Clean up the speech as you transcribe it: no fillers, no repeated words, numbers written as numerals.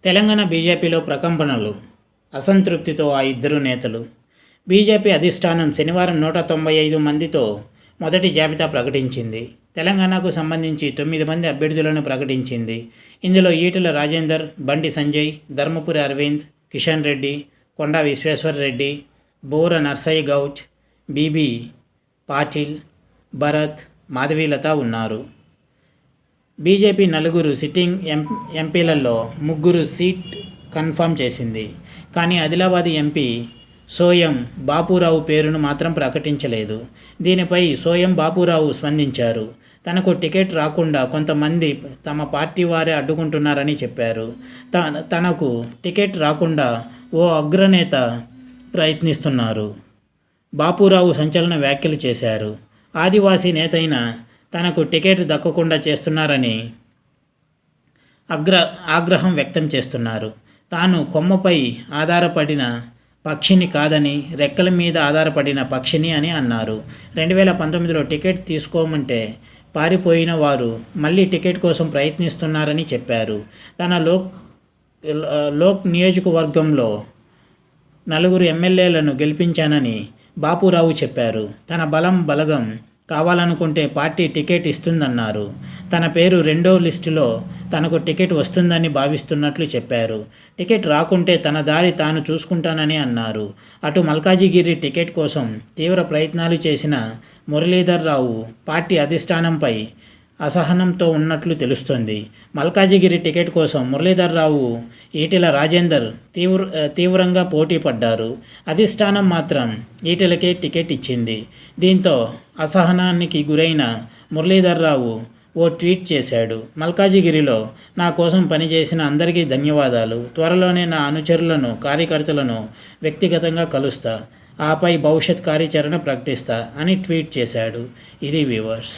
తెలంగాణ బీజేపీలో ప్రకంపనలు, అసంతృప్తితో ఆ ఇద్దరు నేతలు. బీజేపీ అధిష్టానం శనివారం 195 మందితో మొదటి జాబితా ప్రకటించింది. తెలంగాణకు సంబంధించి 9 మంది అభ్యర్థులను ప్రకటించింది. ఇందులో ఈటెల రాజేందర్, బండి సంజయ్, ధర్మపురి అరవింద్, కిషన్ రెడ్డి, కొండా విశ్వేశ్వరరెడ్డి, బోర నర్సయ్య గౌడ్, బీబీ పాటిల్, భరత్, మాధవీలత ఉన్నారు. బీజేపీ 4 సిట్టింగ్ ఎంపీలలో 3 సీట్ కన్ఫర్మ్ చేసింది. కానీ ఆదిలాబాద్ ఎంపీ సోయం బాపురావు పేరును మాత్రం ప్రకటించలేదు. దీనిపై సోయం బాపురావు స్పందించారు. తనకు టికెట్ రాకుండా కొంతమంది తమ పార్టీ వారే అడ్డుకుంటున్నారని చెప్పారు. తనకు టికెట్ రాకుండా ఓ అగ్రనేత ప్రయత్నిస్తున్నారు. బాపురావు సంచలన వ్యాఖ్యలు చేశారు. ఆదివాసీ నేతైన తనకు టికెట్ దక్కకుండా చేస్తున్నారని ఆగ్రహం వ్యక్తం చేస్తున్నారు. తాను కొమ్మపై ఆధారపడిన పక్షిని కాదని, రెక్కల మీద ఆధారపడిన పక్షిని అని అన్నారు. 2019లో టికెట్ తీసుకోమంటే పారిపోయిన వారు మళ్ళీ టికెట్ కోసం ప్రయత్నిస్తున్నారని చెప్పారు. తన లోక్ నియోజకవర్గంలో 4 ఎమ్మెల్యేలను గెలిపించానని బాపురావు చెప్పారు. తన బలగం కావాలనుకుంటే పార్టీ టికెట్ ఇస్తుందన్నారు. తన పేరు 2వ లిస్టులో తనకు టికెట్ వస్తుందని భావిస్తున్నట్లు చెప్పారు. టికెట్ రాకుంటే తన దారి తాను చూసుకుంటానని అన్నారు. అటు మల్కాజిగిరి టికెట్ కోసం తీవ్ర ప్రయత్నాలు చేసిన మురళీధర్ రావు పార్టీ అధిష్టానంపై అసహనంతో ఉన్నట్లు తెలుస్తోంది. మల్కాజిగిరి టికెట్ కోసం మురళీధర్ రావు, ఈటెల రాజేందర్ తీవ్రంగా పోటీ పడ్డారు. అధిష్టానం మాత్రం ఈటెలకే టికెట్ ఇచ్చింది. దీంతో అసహనానికి గురైన మురళీధర్ రావు ఓ ట్వీట్ చేశాడు. మల్కాజిగిరిలో నా కోసం పనిచేసిన అందరికీ ధన్యవాదాలు. త్వరలోనే నా అనుచరులను, కార్యకర్తలను వ్యక్తిగతంగా కలుస్తా. ఆపై భవిష్యత్ కార్యాచరణ ప్రకటిస్తా అని ట్వీట్ చేశాడు. ఇది వ్యూవర్స్.